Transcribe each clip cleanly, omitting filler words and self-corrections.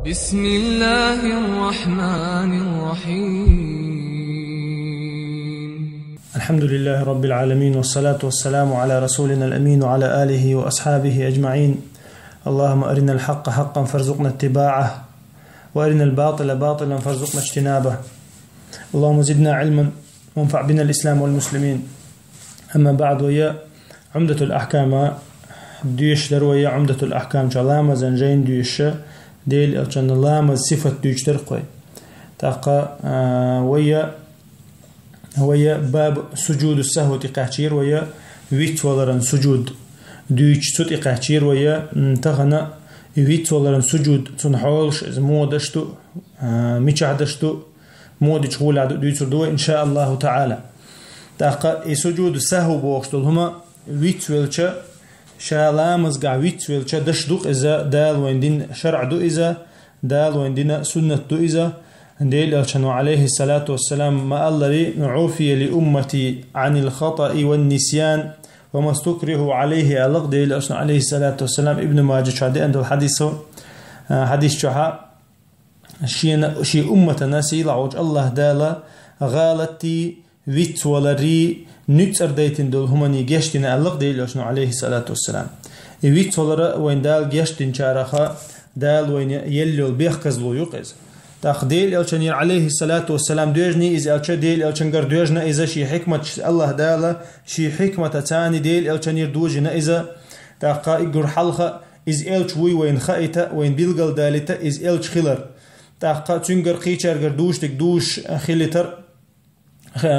بسم الله الرحمن الرحيم. الحمد لله رب العالمين، والصلاة والسلام على رسولنا الأمين وعلى آله وأصحابه أجمعين. اللهم أرنا الحق حقا فارزقنا اتباعه، وأرنا الباطل باطلا فارزقنا اجتنابه. اللهم زدنا علما وانفع بنا الإسلام والمسلمين. أما بعد، ويا عمدة الأحكام ديش درويا عمدة الأحكام جلامة زنجين ديش ديل أجن اللام صفة ديش درقوي تاقا ويا باب سجود السهو تقاچير ويا ويت ولرن سجود ديش تut تقاچير ويا تغنى ويت ولرن سجود تنحولش مودشتو ميچادشتو مودش غولا ديش دو إن شاء الله تعالى. تاقا سجود السهو بوقتل هما ويت ولچا شالامز قا ويت ولچا دشدوق إذا دال ويندين شرع دو إذا دال ويندين سنة دو إذا ديل أرشانو عليه الصلاة والسلام ما الله نعوفي لأمتي عن الخطأ والنسيان وما استكره عليه ألق. ديل أرشانو عليه الصلاة والسلام ابن ماجه شادي عند الحديث حديث شحا شي أمة ناسي لعوج الله دالا غالتي ويت ولري نيت أرديتين دول هماني جشتين ألق. ديل أرشانو عليه الصلاة والسلام ويت ولرا وين دال جشتين شارخا دال وين يلو بيخكزلو يقز تقديل الشنير عليه الصلاة والسلام دوجني إذا الش ديل الشنجر دوجنا إذا شي حكمة الله دالا شي حكمة تاني ديل الشنير دوجنا إذا تقا يجر حلقة إز إلش وين خايتا وين بيلقل دالتا إز إلش خلر تقا تنجر قيشر جردوش تكدوش خلتر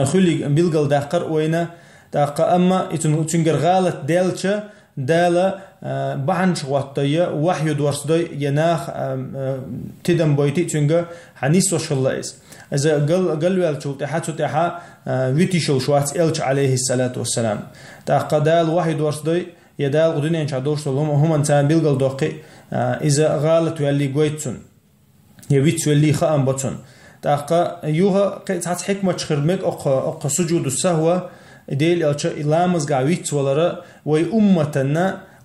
خلي بيلقل دقر وينا تقا أما تنجر غالت دالشة دالا بحنش وقتيا وحي دورسدي يناخ تدم بيتي تنجا حنيس وشلا إس إذا قال والشو تحا ويتيشو شوات إلش عليه الصلاة والسلام تقدال وحي دورسدي يدال غدنين شادوش هم إنسان بيلقل دوقي إذا غالت واللي قويتون يبيت واللي خام بطن تقا يوها قيت حكمة خرمك أق سجود السهوة ديل إلامز قاويت ولرا وي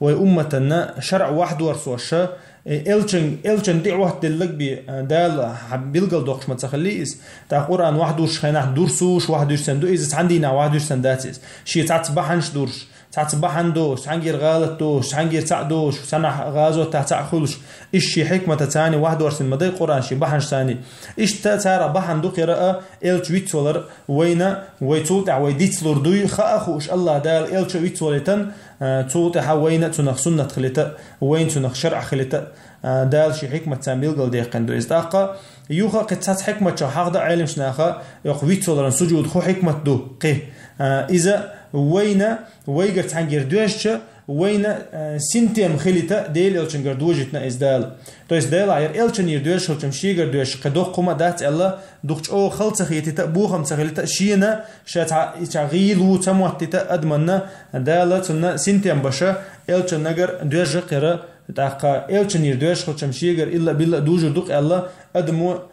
أمتنا شرع واحد ورسوشة إلشن دي واحد دلق بي دال بيلقل دوقش ما تخليس تا قرآن واحد وش خيناح دورسوش واحد وش سندو إذا عندنا واحد وش سنداتيس شي تعتبحنش دورش تعتبحن دوش عنجير غالط دوش عنجير تاع دوش سنح غازو تاع خلش إيش حكمة تاني واحد ورسن مدى قرآن شي بحنش تاني إيش تارا بحن دو قراءة إلش ويتولر وينا ويتولع ويديتلور دوي خاخوش الله دال إلش ويتولتن تولع وينا تنخ سنة خلتا وين تنخ شرع خلتا دال شي حكمة تاميل قل ديقن دو إزداقا يوخا قد حكمة شاحق علم شناخا يوخ ويتولرن سجود خو حكمة دو قه إذا وينا ويقرت عنجر دوشة وينا سنتيم خليتا ديل إلشنجر دوجتنا إزدال تو إزدال عير إلشنير دوش هلشم شيجر دوش قدوق قوما دات الله دوقش أو خلط خيتتا بوخم تخليتا شينا شات غيلو تموتتا أدمنا دالتنا سنتيم بشا إلشنجر دوش قرا تاقا إلشنير دوش هلشم شيجر إلا بالله دوجر دوق الله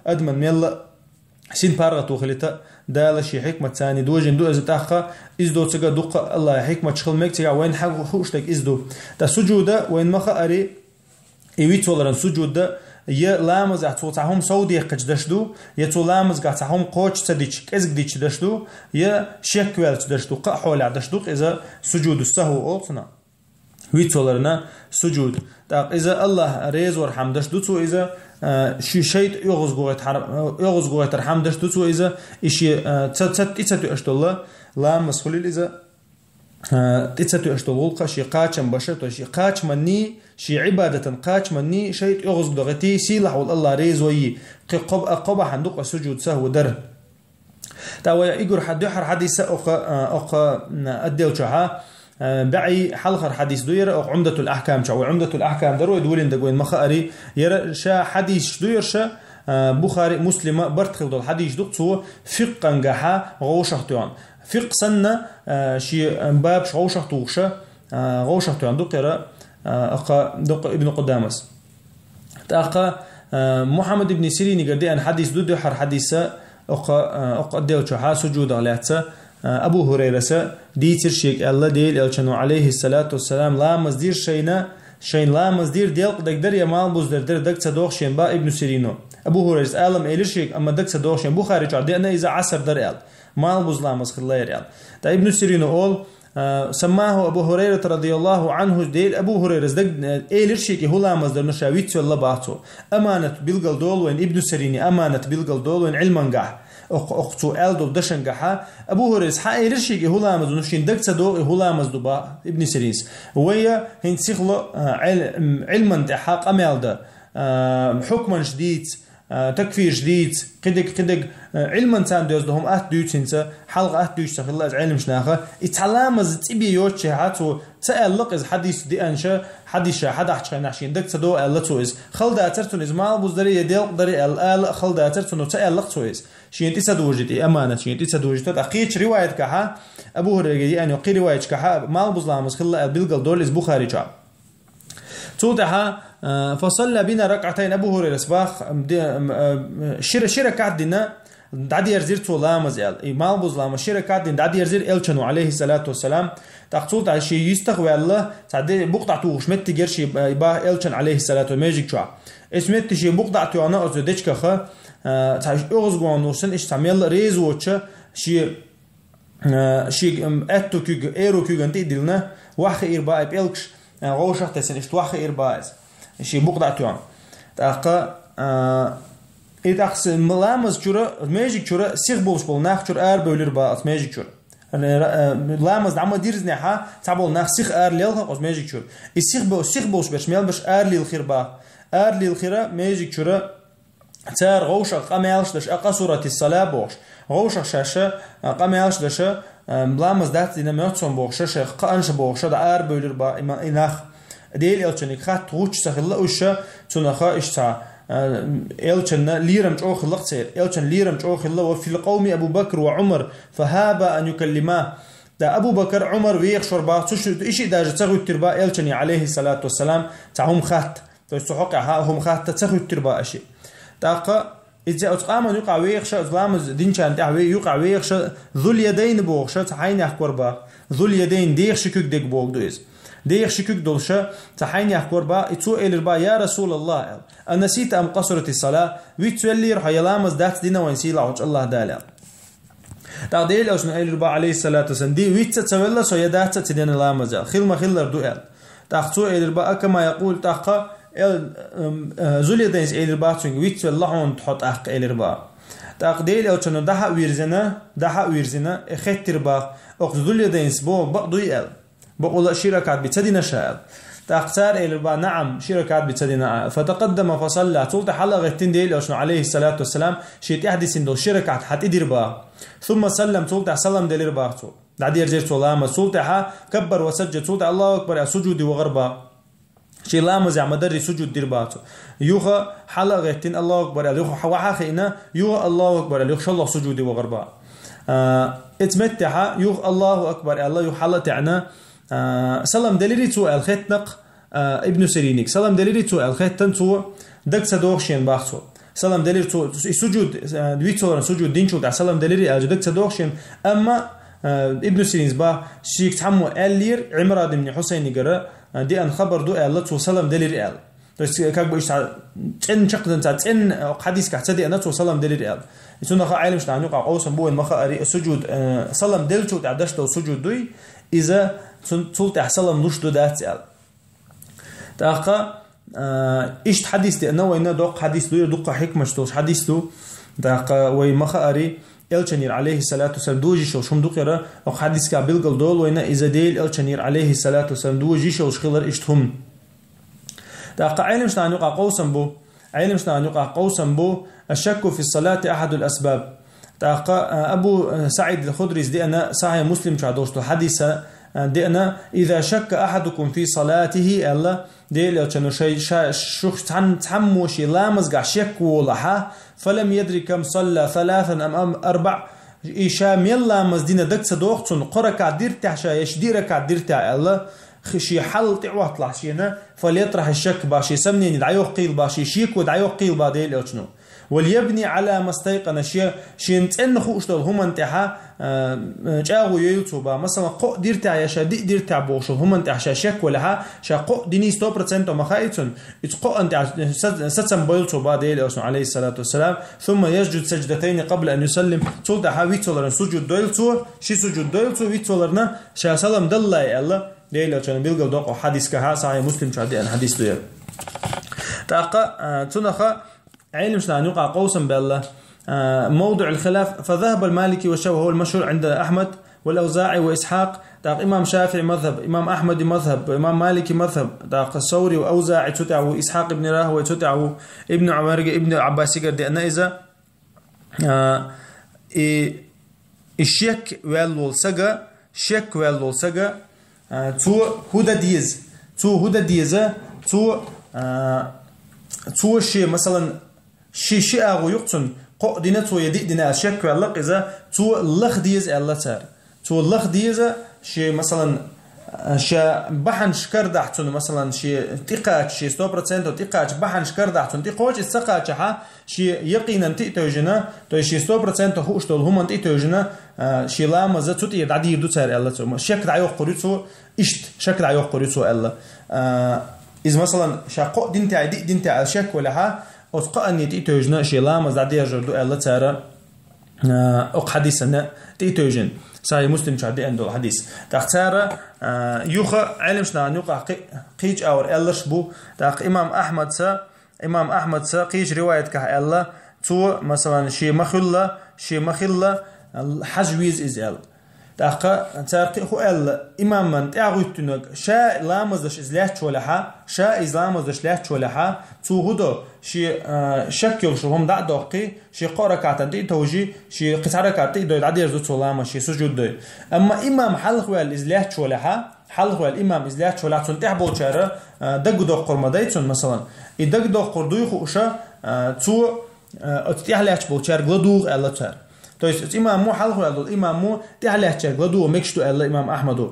أدمن ميلا سين بارغتو خليتا دالا شي حكمة تاني دوجن دو إذا تاخا إزدو تسقى دوقة الله حكمة شخل ميك تسقى وين حق خوشتك إزدو تا سجودة وين مخا أري إيويت ولرن سجودة يا لامز أعطوتهم سودي قجدشدو يا تو لامز قاعتهم قوش تديش كزق ديش دشدو يا شكوال تدشدو قحول عدشدو إذا سجود السهو أوتنا ويت ولرنا سجود تا إذا الله ريز ورحمدش دو إذا شي شيء يغز قويت رحمدش دو إذا إشي تتتو أشتولا لا مسخولي إذا تتتو أشتولقا شي قاچم بشرتو شي قاچ مني شي عبادة قاچ مني شيء يغز دغتي سيلح والله ريز وي قبا حندوق سجود سهو در تا يقول حديحر حديث أقا أديو شحا بعي حلقة حديث دوير أو عمدة الأحكام شو عمدة الأحكام درو يدولين دقوين مخاري يرى شا حديث دوير شا بخاري مسلمة برتخل دول حديث دكتو فقا جحا غوشختوان فق سنة شي باب غوشختوشة غوشختوان دكرة أقا دق ابن قدامس تأقا محمد بن سيرين قردي أن حديث دو حر حديثة أقا ديو شحا سجود عليها أبو هريرة ديتر شيك الله ديل إلشانو عليه الصلاة والسلام لا مزدير شينا شين لامز دير ديلق دك يا مال بوز در دك صدوق شين با ابن سيرينو ابو هريرة عالم إلشيك أما دك صدوق شين بخاري جار دي أنا إذا عصر در ال مال بوز لامز خلاير ال تا ابن سيرينو أول سماه أبو هريرة رضي الله عنه ديل أبو هريرة دك إلشيك هو لامز در نشاويت ولا باتو أمانة بيلقل دول وين ابن سيريني أمانة بيلقل دول وين علما قح أختو ألدو بدشن قحا أبو هريرة حق إلشيك هو لامز ونشين دك صدوق هو لامز دبا ابن سيريس ويا هين سيخلو علما تحق أمال ده حكما جديد تكفير جديد قدق علما تان دوزدهم دوتينسا حلقة دوتش تخلى علم شناخه يتعلمز تبي يوتش هاتو تألق إز حديث دي أنشا حديث حدا حشي نحشين دك تدو ألتو إز خل داترتون إز مال بوزدري يديل دري الآل خل داترتون تألق تو إز شين تسدوجتي أمانة شين تسدوجتي أقيت رواية كها أبو هريرة يعني قي رواية كها مال بوزلامز خل بيلقل دول إز بخاري جاب توتها فصلى بنا ركعتين أبو هريرة صباح شركة دينا دعدي يرزير تولامز مال بوزلام شركة دين دعدي يرزير إلشنو عليه الصلاة والسلام تقصول تعال شيء يستغوى الله تعدي بقطعته شمت تجر شيء يباه إلشن عليه الصلاة والسلام ماجيك شو اسمت شيء بقطعته أنا أزودش كخا تعال أغزقون نوسن إيش تعمل ريز وتش شيء أتو كيج إيرو كيج أنتي دلنا واحد إرباع بيلكش غوشة تسن إيش واحد إرباع شيء بقطعته أنا تاقة إتاقس ملامز جورا ماجيك جورا سيخ بولش بول ناخ جور بولر با ماجيك جورا لامز عم ديرز نحا تعبول ناخ سيخ ليلها قص ماجيك جورا سيخ بولش باش ميل باش ليل خير با ليل خيرا ماجيك جورا تار غوشة قاميالش داش أقصورة الصلاة بوش غوشة شاشة قاميالش داش لامز دات دينا ميوتسون بوش شاشة قانش بوش دا بولر با إناخ ديل إلشنك خات روش سخلا وشة تنخا إشتع إلشن ليرم جو خلق سير إلشن ليرم جو خلا وفي القوم أبو بكر وعمر فهاب أن يكلماه دا أبو بكر عمر ويخ شربا تشو إشي داج تسخو التربا إلشن عليه الصلاة والسلام تعهم خات تستحق هم خات تسخو التربا أشي تاقا إذا أتقام يقع ويخش إسلام دين كان تعوي يقع ويخش ذو اليدين بوخش تحين يحكور با ذو اليدين ديخش كوك ديك بوك دويز ديخ شكوك دولشة تحين يحكور با يتسو إلربا يا رسول الله أنا نسيت أم قصرت الصلاة ويتسولي رح يلامز دات دينا وينسيلا وش الله دالا تعديل أوسنا إلربا عليه الصلاة والسلام دي ويتسولي سو يدات تدين لامز خلما خلر دوئل تاختو إلربا كما يقول تاقا زولي دينس إلربا تنك ويتسولي لحون تحط أحق إلربا تاقديل أوسنا دحا ويرزنا إخيتر با أخذ دينس بو بقضوئل بقول شركات بتدينا شاء تختار إلى نعم شركات بتدينا فتقدم فصلى طولت حلقة تنديل أوشنا عليه الصلاة والسلام شيء يحدث إنه شركات حتدير با ثم سلم طولت سلم دلير باهتو دعدي يرجع سلامة طولت كبر وسجد طولت الله أكبر سجود وغربا شيء لامز عم دري سجود دير باهتو يوخا حلقة تن الله أكبر يوخا حواخينا يوخا الله أكبر يوخا الله سجود وغربا اتمتع يوخ الله أكبر الله يحلت عنا سلام دليري تو الختنق ابن سيرينيك سلام دليري تو الختن تو دك صدوخشين باختو سلام دليري تو سجود دويتو سجود دينشو تاع سلام دليري دك صدوخشين اما ابن سيرينز با شيك تحمو اللير عمران بن حسين يقرا دي ان خبر دو الله تو سلام دليري ال بس كاك باش تن شقدن تاع تن حديث كحتدي انا تو سلام دليري ال يتونا عالم شنو نقع قوسن بو المخا سجود سلام دلتو تاع دشتو سجود دوي اذا تولت أحسلم نشدو داتسال تاقا إيش حديث دي أنا وإنا دوق حديث دو يدوق حكمة شتوش حديث دو تاقا ويمخا أري إلشنير عليه الصلاة والسلام دوجي شو شم دوقيرا أو حديث كابيلقل دول وإنا إذا ديل إلشنير عليه الصلاة والسلام دوجي شو شخلر إشتهم تاقا علم شنا نقع قوسا بو الشك في الصلاة أحد الأسباب تاقا أبو سعيد الخدري دي أنا صحيح مسلم شعدوشتو حديثة دينا إذا شك أحدكم في صلاته ألا ديل يتشنو شيء شخص تحمو شي لامز قع شك ولها فلم يدري كم صلى ثلاثا أم أربع إيشا ميل لامز دينا دك صدوقتون قركع ديرتع شا يشديركع ديرتع ألا خشي حل تعوه طلع شينا فليطرح الشك باشي سمنين دعيوه قيل باشي شيك ودعيوه قيل بعدين يتشنو وليبني على ما استيقن شين تنخو اشتغل هم انتحا جاغو يوتيوب مثلا قو ديرتع يا شادي ديرتع بوشو هم انت عشان شك ولا شا قو ديني 100% ما خايتون اتقو انت ستم بيلتو بعد عليه الصلاه والسلام ثم يسجد سجدتين قبل ان يسلم تولد حاويتولر سجود دويلتو شي سجود دويلتو ويتولرنا شا سلام دلله الله ديل عشان بيلقوا دوق حديث كها صحيح مسلم شادي ان حديث دوير تاقا تنخا علم شلون يقع قوسا بالله موضع الخلاف فذهب المالكي والشافعي هو المشهور عند أحمد والأوزاعي وإسحاق داق إمام شافعي مذهب إمام أحمد مذهب إمام مالكي مذهب داق الثوري وأوزاعي تتعه إسحاق ابن راهوي تتعه ابن عمر ابن عباس قد أن إذا الشك والول سجا شك والول سجا تو هدا ديز تو شيء مثلا شيء أغو يقتن قدنا تو يدي دنا شك والله إذا تو لخ ديز الله تار تو لخ ديز شيء مثلا شا بحن شكر دحتون مثلا شيء تقاش شيء 100% تقاش بحن شكر دحتون تقاش السقاش ها شيء يقينا تيتوجنا تو شيء 100% هو اشتول هم تيتوجنا شيء لا ما زت تي دعدي يدو تار الله تو شك دعيو قريتو اشت شك دعيو قريتو الله إذا مثلا شا قدين تعدي دين تاع شك ولا ها أتقني تيتوجنا شيء لا ما زادي يجردو الله ترى أق حديثنا تيتوجن صحيح مسلم شادي عنده الحديث تختار يوخ علم شنا يوقع قيج أور الله شبو تاق إمام أحمد سا قيج رواية كه الله تو مثلا شيء مخلة حجويز إزال تاقا تارقي هو ال إمام من تعرفتنك شا لامزش إزلاش ولها شا إزلامزش لاش ولها تو هدو شي شكل شو هم دقي شي قركات دي توجي شي قطعات دي دو عدير زو لام شي سجود دي أما إمام حلق والإزلاش ولها حلق والإمام إزلاش ولا تنتحبو شارة دق دو قرمدايتون مثلا إدق دو قردوي خوشا تو أتتحلاش بوشار غلدوغ الله تار то есть имам حلقه الإمام تعلق جلدو مكشتو الله إمام أحمد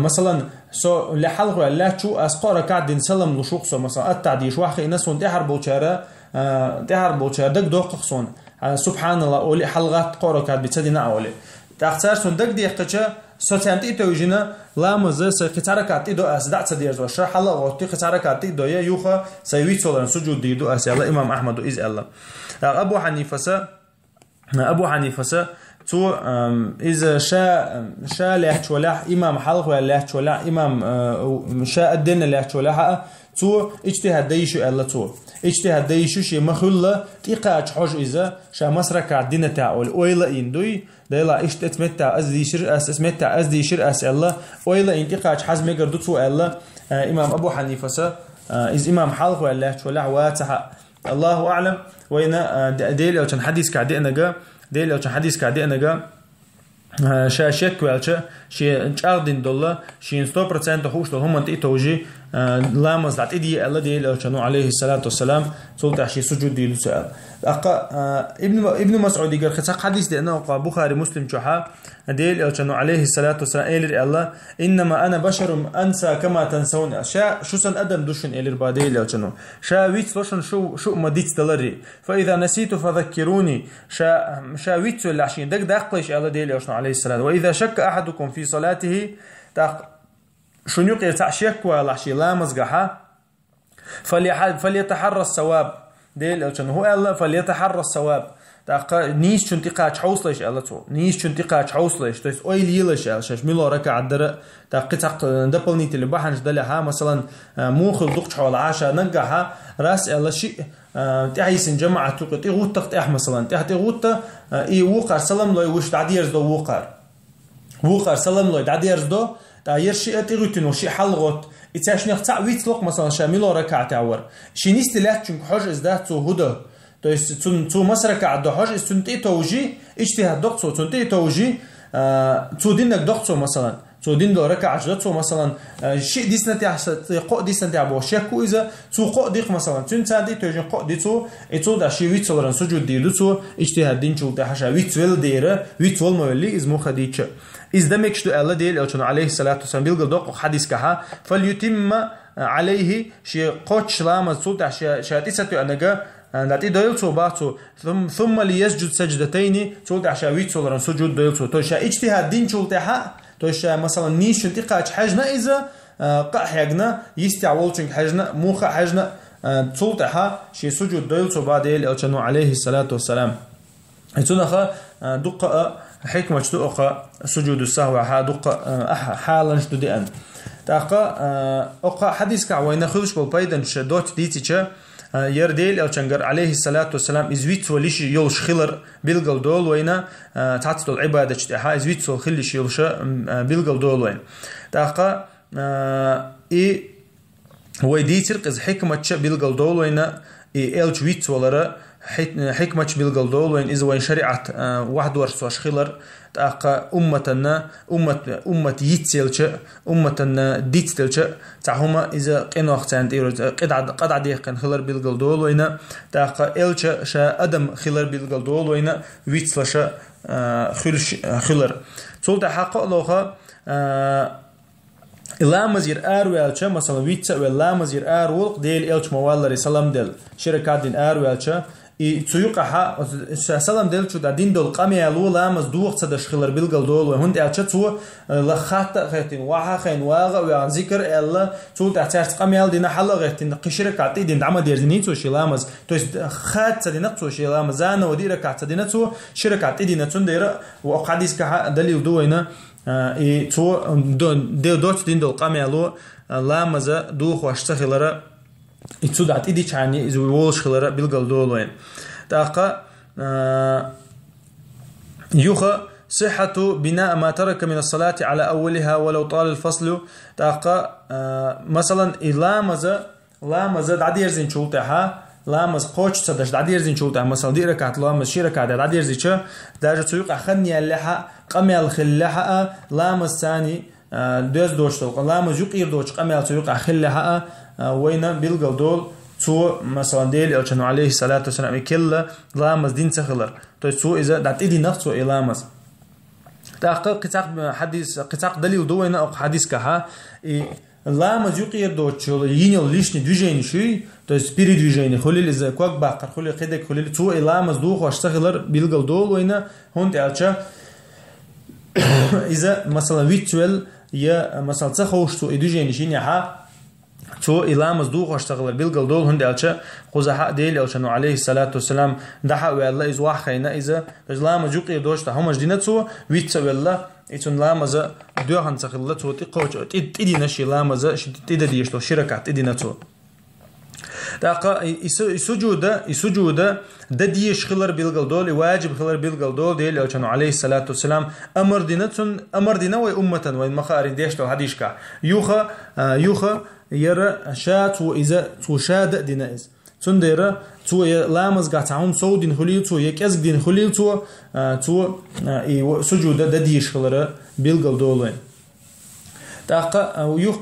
مثلا سو لحلقه لا شو أسقار كعدين سلم لشوقه مثلا التعديش واحد الناس وندهر بوشارة دق دوق خصون سبحان الله أولي حلقات قارة كعد بتسدينا أولي تختار سندق دي قتشة ستانتي توجينا لا مزس قطعة كعد دو أسدع تدير وشر حلقة وتي قطعة كعد دو يوخا سيويت صلنا سجود دي دو أس الله إمام أحمد إز الله أبو حنيفة تو إذا شاء لحت ولا إمام حلق ولا لحت ولا إمام شاء الدين لحت ولا تو اجتهاد ديشو الله تو اجتهاد ديشو شيء مخلة تقاش حج إذا شاء مسرك الدين تاعول ويلا إندوي ديلا اشتمتع أزدي شر أس الله ويلا إنتقاش حزم يقدر تو الله إمام أبو حنيفة إذا إمام حلق ولا لحت ولا واتح الله أعلم وين ديل أو كان حديث كعدينا ديل أو كان حديث كعدينا شاشك والش شيء أردن دولار شيء 100% خوش هم أنت توجي لامز لعت إدي الله ديل أو كانوا عليه الصلاة والسلام صوت عشي سجود ديل سؤال ابن مسعود يقول خسق حديث لأنه بخاري مسلم شحا ديل أو كانوا عليه الصلاة والسلام إلى الله إنما أنا بشر أنسى كما تنسون شو سن أدم دوشن إلى الباديل أو كانوا ويت لوشن شو مديت دلري فإذا نسيت فذكروني ويت العشين دق قليش الله ديل أو عليه الصلاة وإذا شك أحدكم في صلاته شنو يقطع شك ولا شيء لا مزقها فليتحرى الثواب ديل أو كان هو الله فليتحرى الثواب نيش شنتقاش حوصلش الله تو نيش شنتقاش حوصلش تو اويل يلش شاش ميلو ركع در قطع دبلنيت اللي بحنش دلها مثلا موخل دقش حول 10 نقعها راس الله شيء تعيس جماعه تقطي غوت تقطع مثلا تحت غوت اي وقر سلام لو وش تعديرز دو وقر سلام لو تعديرز دو داير شيء تغوتن وشي حلغوت اتاش نقطع ويت لوق مثلا شاميلو ركع تعور شي نيستلات چون حج ازدات تو هدى то есть تو مسرك عد حج استنتي توجي اجتهاد دقصو تنتي توجي تو دينك دقصو مثلا تو دين دو ركع عجلتو مثلا شيء ديسنا تاع قو ديسنا تاع بو شكو اذا تو قو ديق مثلا تنتي توجي قو ديتو اتو دا شي ويت صورن سجود ديدو اجتهاد دين چو تاع حشا ويت ويل ديره ويت وول مولي از مخديچ از دمكشتو الله ديل او عليه الصلاه والسلام بيلقى دق حديث كها فليتم عليه شي قوتش لامز صوت شاتيساتو انغا داتي دويلتو باتو ثم ليسجد سجدتين تولت عشاويت صولرن سجود دويلتو توشا اجتهاد دين تولتها توشا مثلا نيش انتقاج حجنا إذا قحيقنا يستعولتن حجنا موخا حجنا تولتها شي سجود دويلتو بعديل ألشانو عليه الصلاة والسلام يتونخا دقة حكمة دقة سجود السهو دقة حالا شدودي أن تاقا أقا حديث كعوين خلش بالبايدن شدوت ديتيشا يرديل ألشانجر عليه الصلاة والسلام إزويت وليش يولش خلر بيلقل دول وينا تعطل العبادة شتاها إزويت ولخلش يولش بيلقل دول وين تاقا هو ديتر قز حكمة بيلقل دول وينا إلش ويت ولرا حكمة بيلقل دول وين إذا وين شريعة واحد ورسوش خلر تاقا أمة يتسلش أمة ديتسلش تعهما إذا قنوا أختان تيروز قد عديه قن خلر بيلقل دول وينا تاقا إلش شا أدم خلر بيلقل دول وينا ويتسلش خلر سولتا حقا لوخا إلامز يرآر ويالش مثلا ويتس وإلامز يرآر ولق ديل إلش موالري سلام دل شركات دين آر ويالش تسويقها سلام دل شو دين دول قامي علو لامز دوق صدش خلر بيلقل دول وهند إلش تو لخات خيتين واحد خين واقع وعن ذكر إلا تو تعترض قامي على دين حلا غيتين قشركات دين دعم ديرزني تو شي لامز تو خات دين تو شي لامز أنا ودير كات دين تو شركات دين تندير وقاديس كه دليل دوينا تو دوت دين دول قامي علو لامز دوق واشتغلره يتسودعت إيدي يعني إذا وولش خلرا بيلقل دولوين تاقا يوخا صحة بناء ما ترك من الصلاة على أولها ولو طال الفصل تاقا مثلا لامز دعدير زين شولتها لامز قوش صدش دعدير زين شولتها مثلا دي ركعت لامز شي ركعت دعدير زيشا درجة سيوق أخذني اللحة قمي الخلحة لامز ثاني دوز دوش توق لامز يقير دوش قمي السيوق أخلحة وينا بيلقل دول تو مثلا ديل ألشانو عليه الصلاة والسلام كلا لامز دين سخلر تو إذا دعت إيدي نفسه إلامز تاقا قطاق دليل دوينا أو حديث كها لامز يقير دوش ينيل ليشني движение شوي то есть передвижение خليل إذا كوك باقر خليل قدك خليل تو إلامز دوخ واشتغلر بيلقل دول وينا هون تعالشا إذا مثلا فيتوال يا مثلا تخوش تو движение شينيها تو إلامز دوخ واشتغلر بيلقل دول هون تعالشا خزحاء ديل ألشانو عليه الصلاة والسلام دحا والله إذا واحد خينا إذا لامز يقير دوش تهمش دينتو فيتوال إيشون لامز دوهن سخلة تو تقوش تدي نشي لامز تدي ديشتو شركة تدي نتو تاقا يسجود دديش خلر بيلقل دول واجب خلر بيلقل دول ديل ألشانو عليه الصلاة والسلام أمر دينا وأمة وين مخارين ديشتو حديشكا يوخا يرى شات وإذا توشاد دينا إز تندير تو لامز قاعتهم صودين خليل تو يكأزق دين خليل تو سجود دديش خلر بيلقل دولين تاقا ويوخ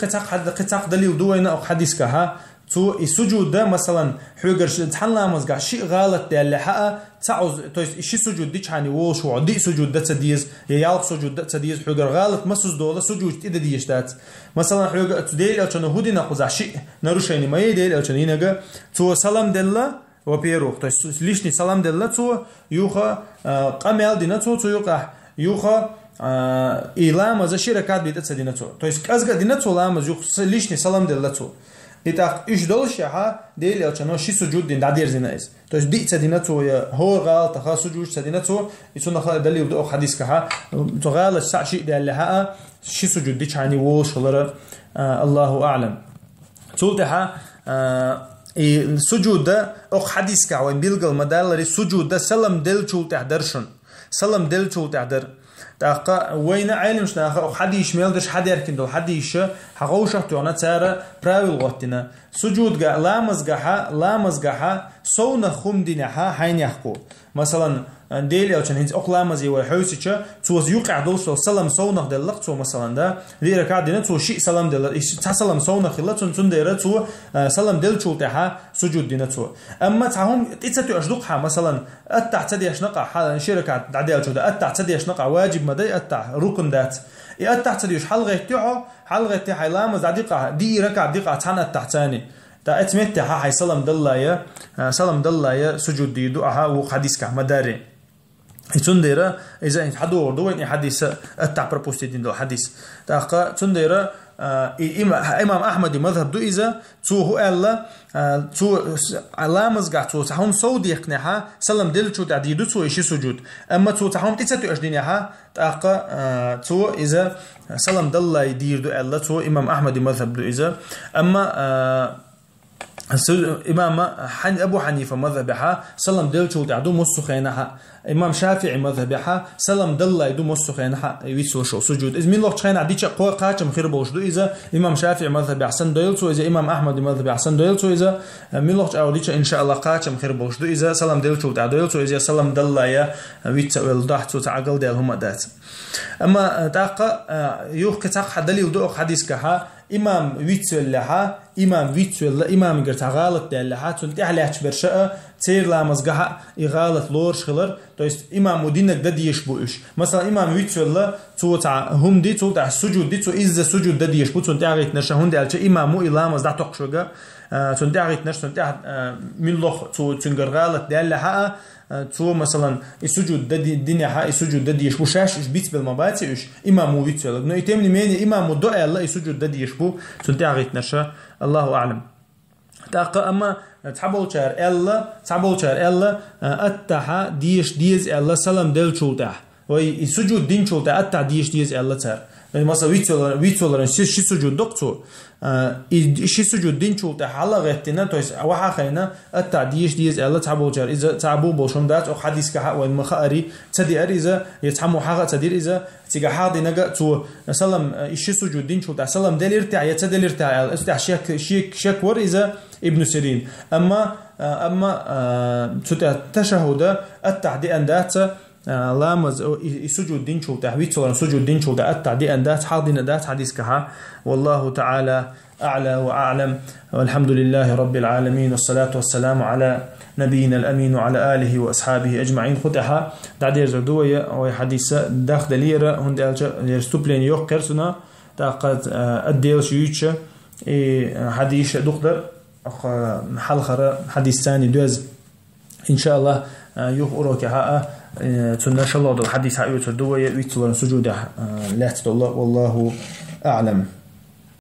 قطاق دليل دوين أو حديث كها تو السجود ده مثلا حجر تحن لامز قاع شيء غلط ده اللي حقه تعوز تويس شيء سجود ديش يعني وش وعدي سجود ده تديز يالب سجود ده تديز حجر غلط مسوس دوله سجود إذا ديش دات مثلا حجر تديل أو شنو هودي نقص شيء نروش يعني ما يديل أو شنو ينجا تو سلام دلله وبيروح تويس ليشني سلام دلله تو يوخا قميل دينا تو يوخا إلام شركات بيت تدينا تويس كأزق دينا تو لام يوخ ليشني سلام دلله تو إتاق إيش دولشها ديل ألشانو شيء سجود دين دادير زينايز توش دي تديناتو يا هو غال تخا سجود تديناتو يسون خا دليل دو حديث كها تغال الساعة شيء ديال لها شيء سجود دي يعني وش ولا الله أعلم تولتها السجود ده أو حديث كعوين بيلقى المدار السجود ده سلم دل شو تحضرشن سلم دل شو تحضر تاقا وين عالم شناخ أو حد يشمل دش حد يركن دو حد يش حقوش احتيانا تارا براويل غطنا سجود جا لامز جها صون خم دينها حين يحكو مثلا ديلي أو كان هنز أقلام زي وحوسيشة توز يقع دوسو سلام صونخ دلق تو مثلا ده ذي ركع دينا تو شيء سلام دلق تسلم صونخ خلا تون ديره تو سلام دل شو تها سجود دينا تو أما تعهم تيتساتو أشدقها مثلا التعتدي أشنقع حال شركة دعدي أشوده التعتدي أشنقع واجب مدى ركن ذات التعتدي حلقة تيعه لامز عديقة دي ركع ديقة عن التحتاني تا اتمت ها سلام دلايا سجود ديدو اها وحديث كمداري تنديرا اذا حدو وردو ان حديث التع بروبوستين دو حديث تا تنديرا امام احمد مذهب دو اذا تو هو الا تو علامز قاعتو تهم سودي يقنعها سلام دلچو تعديدو تو شي سجود اما تو تهم تيتو اجدينها تا تو اذا سلام دلا يدير دو الا تو امام احمد مذهب دو اذا اما امام ابو حنيفه مذهبها سلام دلچو تعدو مسخينها امام شافعي مذهبها سلام دلا يدو مسخينها يسو شو سجود از من لوقت خين عديچ قاچم خير بوشدو اذا امام شافعي مذهب احسن دلچو اذا امام احمد مذهب احسن دلچو اذا من لوقت اوديچ ان شاء الله قاچم خير بوشدو اذا سلام دلچو تعدو اذا سلام دلا يا ويتسو ضحتو تعقل ديال هما دات اما تاقا يوخ كتاق دليل دو حديث كها امام ويتسل لها امام قرت غلط لها تنت عليها برشا تير لامزغها غلط لورش خلر تو است امام مدينك دديش بوش مثلا امام ويتسل تو تاع هم دي تو تاع السجود دي تو از السجود دديش بو تنت عيت نشهون دي الش امام لامز دا تقشوغا تنت عيت نش تنت من لوخ تو تنقر غلط لها تو مثلا السجود الدنيا ها السجود دديش بو شاش بيت بالمباتيش امام ويتسل نو يتمني مين امام دو الله السجود دديش بو تنت عيت نش الله اعلم تاقا اما تحبول شار الا اتها ديز الا سلام دلچوتا وي السجود دينچوتا اتها ديز الا تر مثلا ويتولر شي سجود دكتور شي سجود دينچوتا حلقتنا تو واحد خينا اتها ديز الا تحبول شار اذا تعبو بوشم دات او حديث كها وين مخاري تدي اذا يتحمو حاجه تدير اذا تيجا حاضي نجا تو سلام شي سجود دينچوتا سلام دليرتا يتدليرتا استح شك اذا ابن سيرين اما تشهد التعدي اندات لامز سجود دينچو تحويت صور سجود دينچو ده التعدي اندات حاضن دات حديث كها والله تعالى اعلى واعلم والحمد لله رب العالمين والصلاه والسلام على نبينا الامين وعلى اله واصحابه اجمعين خدها دادير زدويه او حديث داخل ليره هند الستوبلين يوكرسنا تاقد الديل شيوتش حديث دقدر حلقه حديث ثاني دوز ان شاء الله يخوروك ها تنشالله الحديث هايوت دويه ويتسول سجوده لا والله اعلم.